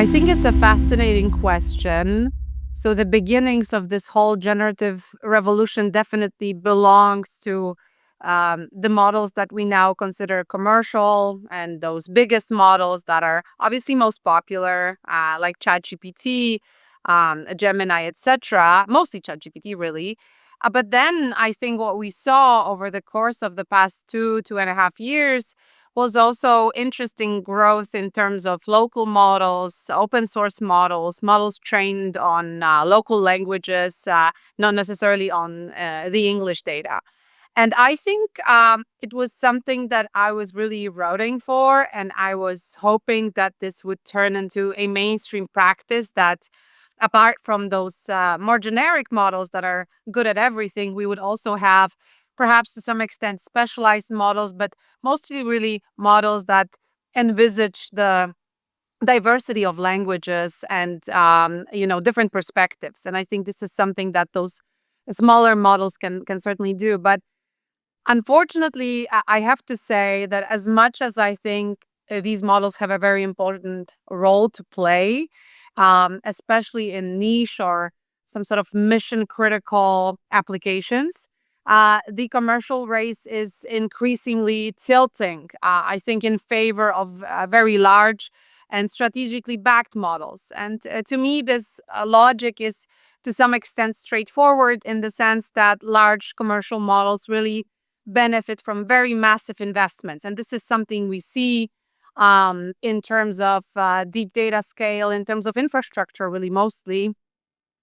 I think it's a fascinating question. So the beginnings of this whole generative revolution definitely belongs to the models that we now consider commercial and those biggest models that are obviously most popular, like ChatGPT, Gemini, etc. Mostly ChatGPT, really. But then I think what we saw over the course of the past 2.5 years was also interesting growth in terms of local models, open source models, models trained on local languages, not necessarily on the English data. And I think it was something that I was really rooting for. And I was hoping that this would turn into a mainstream practice that, apart from those more generic models that are good at everything, we would also have perhaps to some extent specialized models, but mostly really models that envisage the diversity of languages and different perspectives. And I think this is something that those smaller models can certainly do. But unfortunately, I have to say that as much as I think these models have a very important role to play, especially in niche or some sort of mission critical applications, the commercial race is increasingly tilting, I think, in favor of very large and strategically backed models. And to me, this logic is to some extent straightforward in the sense that large commercial models really benefit from very massive investments. And this is something we see in terms of deep data scale, in terms of infrastructure, really mostly,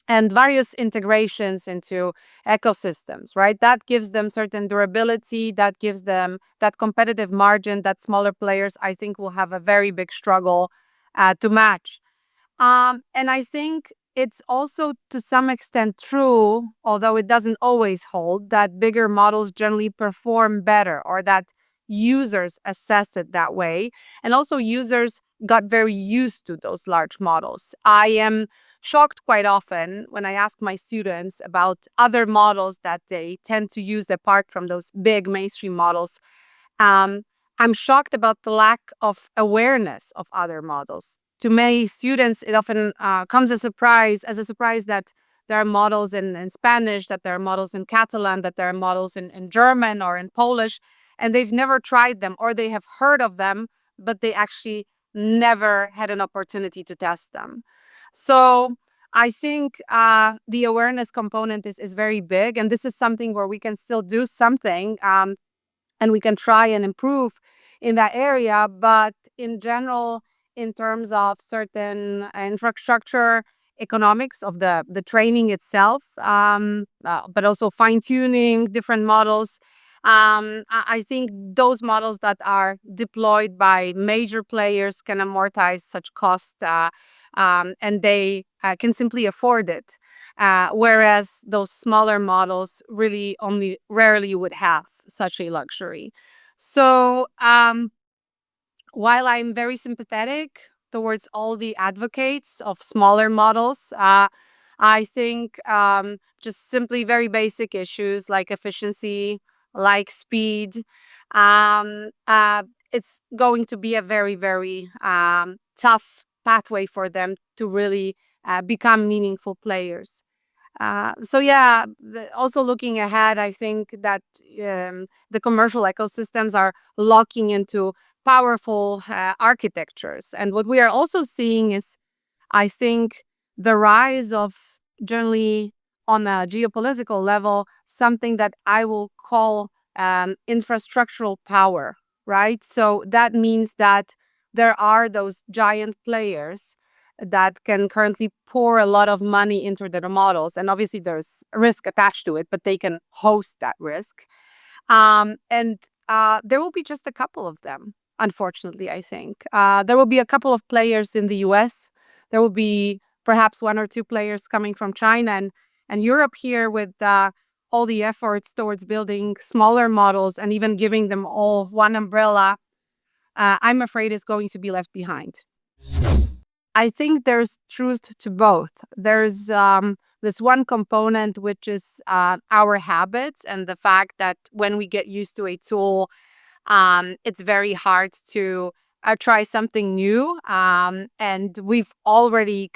and various integrations into ecosystems, right? That gives them certain durability, that gives them that competitive margin that smaller players, I think, will have a very big struggle to match. And I think it's also to some extent true, although it doesn't always hold, that bigger models generally perform better or that users assess it that way. And also, users got very used to those large models. I am shocked quite often when I ask my students about other models that they tend to use apart from those big mainstream models. Um, I'm shocked about the lack of awareness of other models. To many students, it often comes as a surprise that there are models in Spanish, that there are models in Catalan, that there are models in German or in Polish, and they've never tried them, or they have heard of them, but they actually never had an opportunity to test them. So I think the awareness component is very big, and this is something where we can still do something. And we can try and improve in that area. But in general, in terms of certain infrastructure, economics of the training itself, but also fine tuning different models. I think those models that are deployed by major players can amortize such cost, and they can simply afford it. Whereas those smaller models really only rarely would have such a luxury. So while I'm very sympathetic towards all the advocates of smaller models, I think just simply very basic issues like efficiency, like speed, um, uh, it's going to be a very, very tough pathway for them to really become meaningful players. So yeah, also looking ahead, I think that the commercial ecosystems are locking into powerful architectures. And what we are also seeing is, I think, the rise of, generally on a geopolitical level, something that I will call infrastructural power, right? So that means that there are those giant players that can currently pour a lot of money into their models. And obviously, there's risk attached to it, but they can host that risk. And there will be just a couple of them, unfortunately, I think. There will be a couple of players in the US. There will be perhaps one or two players coming from China and Europe here with all the efforts towards building smaller models and even giving them all one umbrella. I'm afraid is going to be left behind. I think there's truth to both. There's this one component, which is our habits and the fact that when we get used to a tool, it's very hard to try something new. And we've already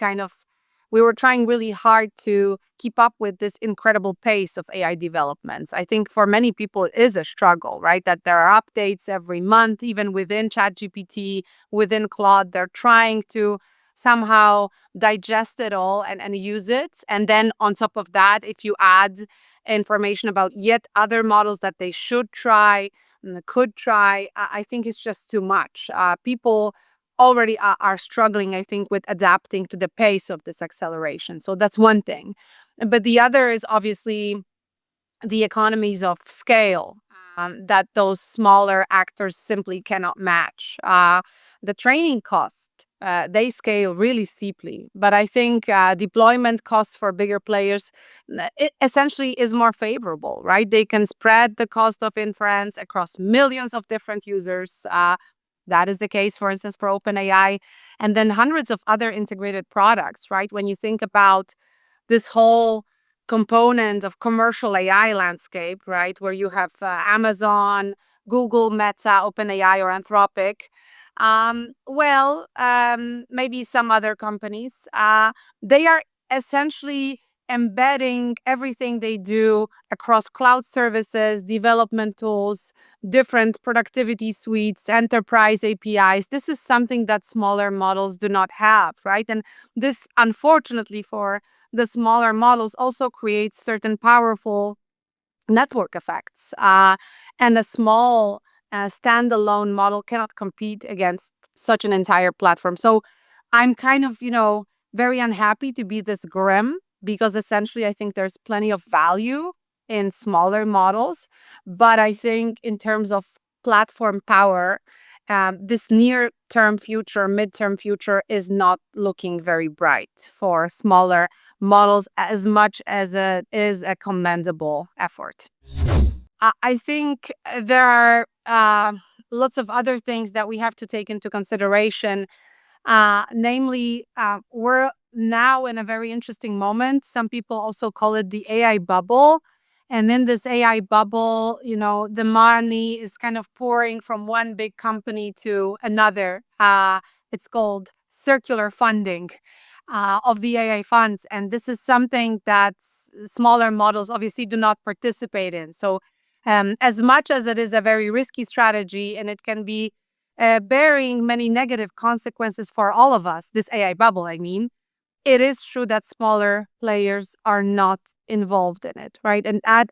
we were trying really hard to keep up with this incredible pace of AI developments. I think for many people it is a struggle, right? That there are updates every month, even within ChatGPT, within Claude. They're trying to somehow digest it all and use it. And then on top of that, if you add information about yet other models that they should try and could try, I think it's just too much. People already are struggling, I think, with adapting to the pace of this acceleration. So that's one thing. But the other is obviously the economies of scale that those smaller actors simply cannot match. The training cost, they scale really steeply. But I think deployment costs for bigger players it essentially is more favorable, right? They can spread the cost of inference across millions of different users. That is the case, for instance, for OpenAI, and then hundreds of other integrated products, right? When you think about this whole component of commercial AI landscape, right, where you have Amazon, Google, Meta, OpenAI, or Anthropic, maybe some other companies, they are essentially embedding everything they do across cloud services, development tools, different productivity suites, enterprise APIs. This is something that smaller models do not have, right? And this, unfortunately, for the smaller models also creates certain powerful network effects. And a small standalone model cannot compete against such an entire platform. So I'm kind of, very unhappy to be this grim because essentially I think there's plenty of value in smaller models. But I think in terms of platform power, this near term future, midterm future is not looking very bright for smaller models as much as it is a commendable effort. I think there are lots of other things that we have to take into consideration. Namely, we're now in a very interesting moment. Some people also call it the AI bubble. And in this AI bubble, the money is kind of pouring from one big company to another. It's called circular funding of the AI funds. And this is something that smaller models obviously do not participate in. So, as much as it is a very risky strategy and it can be bearing many negative consequences for all of us, this AI bubble, I mean, it is true that smaller players are not involved in it, right? And that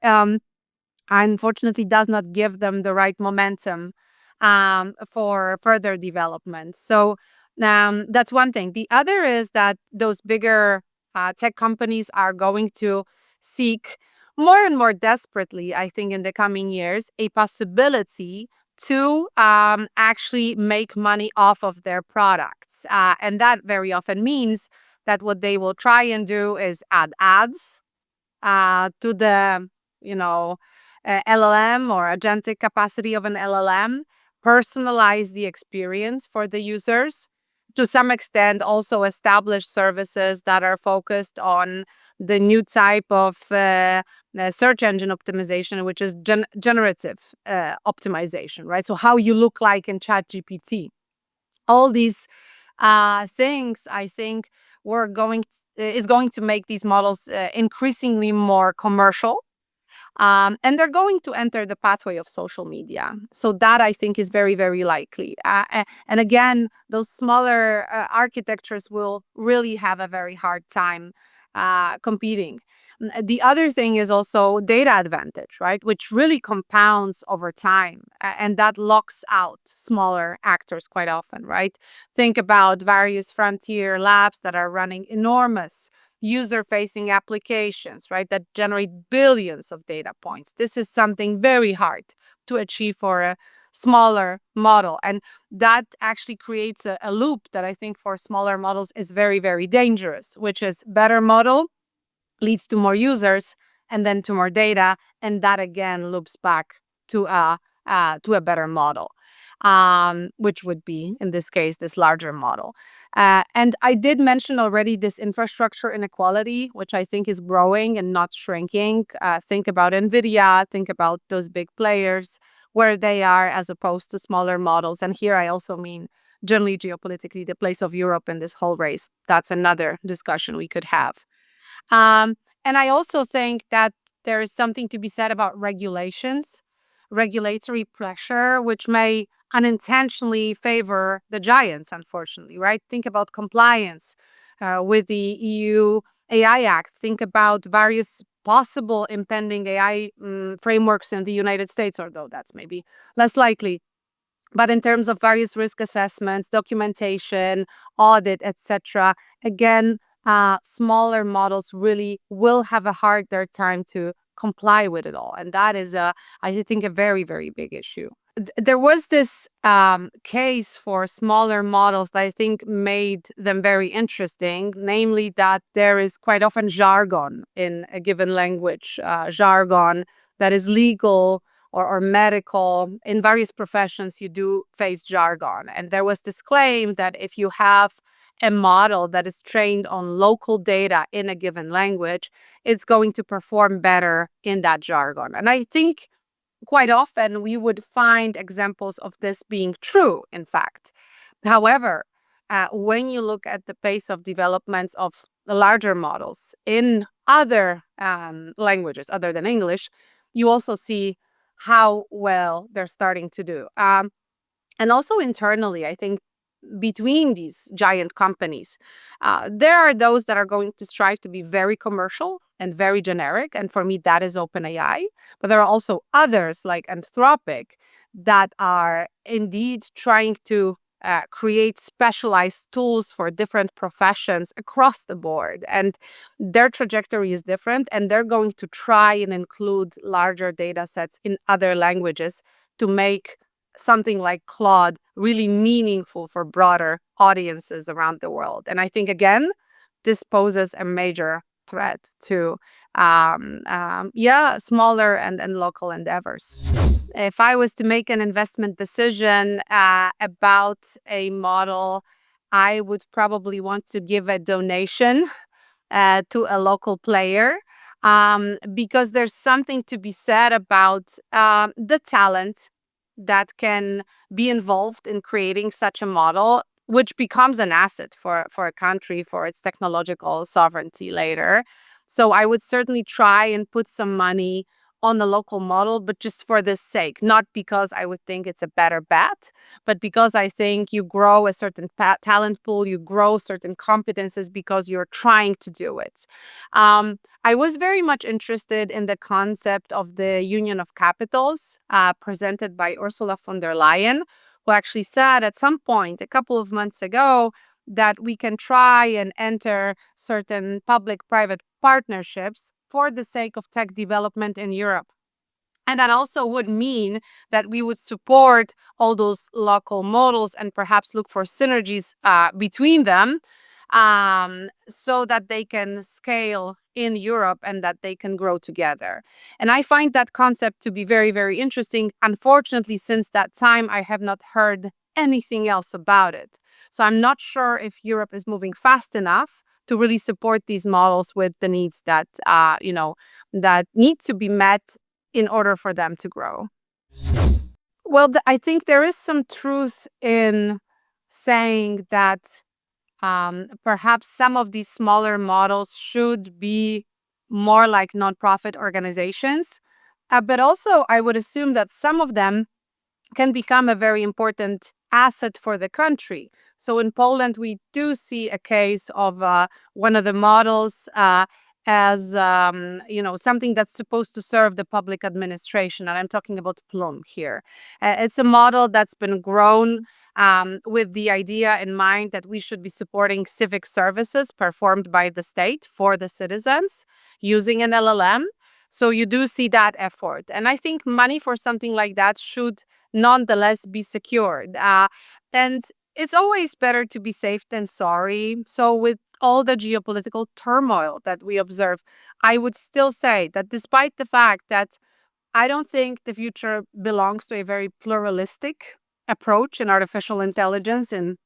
unfortunately does not give them the right momentum for further development. So that's one thing. The other is that those bigger tech companies are going to seek more and more desperately, I think, in the coming years, a possibility to actually make money off of their products. And that very often means that what they will try and do is add ads to the, LLM or agentic capacity of an LLM, personalize the experience for the users, to some extent also establish services that are focused on the new type of search engine optimization, which is generative optimization, right? So how you look like in ChatGPT. All these things, I think, is going to make these models increasingly more commercial. And they're going to enter the pathway of social media. So that, I think, is very, very likely. And again, those smaller architectures will really have a very hard time competing. The other thing is also data advantage, right? Which really compounds over time. And that locks out smaller actors quite often, right? Think about various frontier labs that are running enormous user-facing applications, right, that generate billions of data points. This is something very hard to achieve for a smaller model. And that actually creates a loop that I think for smaller models is very, very dangerous, which is better model leads to more users and then to more data. And that again loops back to a better model, which would be, in this case, this larger model. And I did mention already this infrastructure inequality, which I think is growing and not shrinking. Think about NVIDIA, think about those big players, where they are as opposed to smaller models. And here I also mean generally geopolitically, the place of Europe in this whole race. That's another discussion we could have. Um, and I also think that there is something to be said about regulations, regulatory pressure, which may unintentionally favor the giants, unfortunately, right? Think about compliance with the EU AI Act. Think about various possible impending AI frameworks in the United States, although that's maybe less likely. But in terms of various risk assessments, documentation, audit, etc., again, smaller models really will have a harder time to comply with it all. And that is, I think, a very, very big issue. There was this case for smaller models that I think made them very interesting, namely that there is quite often jargon in a given language, jargon that is legal or medical. In various professions, you do face jargon. And there was this claim that if you have a model that is trained on local data in a given language, it's going to perform better in that jargon. And I think quite often we would find examples of this being true, in fact. However, when you look at the pace of developments of the larger models in other languages other than English, you also see how well they're starting to do. And also internally, I think between these giant companies, there are those that are going to strive to be very commercial and very generic. And for me, that is OpenAI. But there are also others like Anthropic that are indeed trying to create specialized tools for different professions across the board. And their trajectory is different. And they're going to try and include larger data sets in other languages to make something like Claude really meaningful for broader audiences around the world. And I think, again, this poses a major threat to smaller and local endeavors. If I was to make an investment decision about a model, I would probably want to give a donation to a local player, because there's something to be said about the talent that can be involved in creating such a model, which becomes an asset for a country, for its technological sovereignty later. So I would certainly try and put some money on the local model, but just for this sake, not because I would think it's a better bet, but because I think you grow a certain talent pool, you grow certain competences because you're trying to do it. I was very much interested in the concept of the Union of Capitals presented by Ursula von der Leyen, who actually said at some point a couple of months ago that we can try and enter certain public-private partnerships for the sake of tech development in Europe. And that also would mean that we would support all those local models and perhaps look for synergies between them, so that they can scale in Europe and that they can grow together. And I find that concept to be very, very interesting. Unfortunately, since that time, I have not heard anything else about it. So I'm not sure if Europe is moving fast enough to really support these models with the needs that, that need to be met in order for them to grow. Well, I think there is some truth in saying that perhaps some of these smaller models should be more like nonprofit organizations. But also, I would assume that some of them can become a very important asset for the country. So in Poland, we do see a case of one of the models as something that's supposed to serve the public administration, and I'm talking about Plum here. It's a model that's been grown with the idea in mind that we should be supporting civic services performed by the state for the citizens using an LLM. So you do see that effort. And I think money for something like that should nonetheless be secured. And it's always better to be safe than sorry. So with all the geopolitical turmoil that we observe, I would still say that despite the fact that I don't think the future belongs to a very pluralistic approach in artificial intelligence, in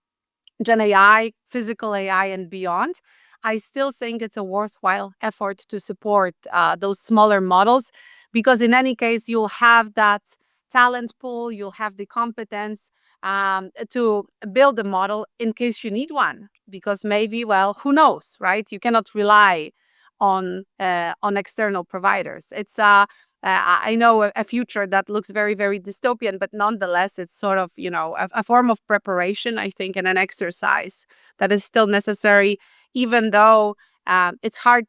Gen AI, physical AI, and beyond, I still think it's a worthwhile effort to support those smaller models, because in any case, you'll have that talent pool, you'll have the competence to build a model in case you need one, because maybe, well, who knows, right? You cannot rely on external providers. It's I know a future that looks very, very dystopian, but nonetheless, it's sort of, a form of preparation, I think, and an exercise that is still necessary, even though it's hard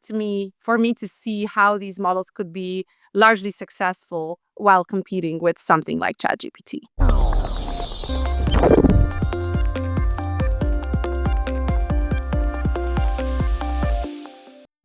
for me to see how these models could be largely successful while competing with something like ChatGPT.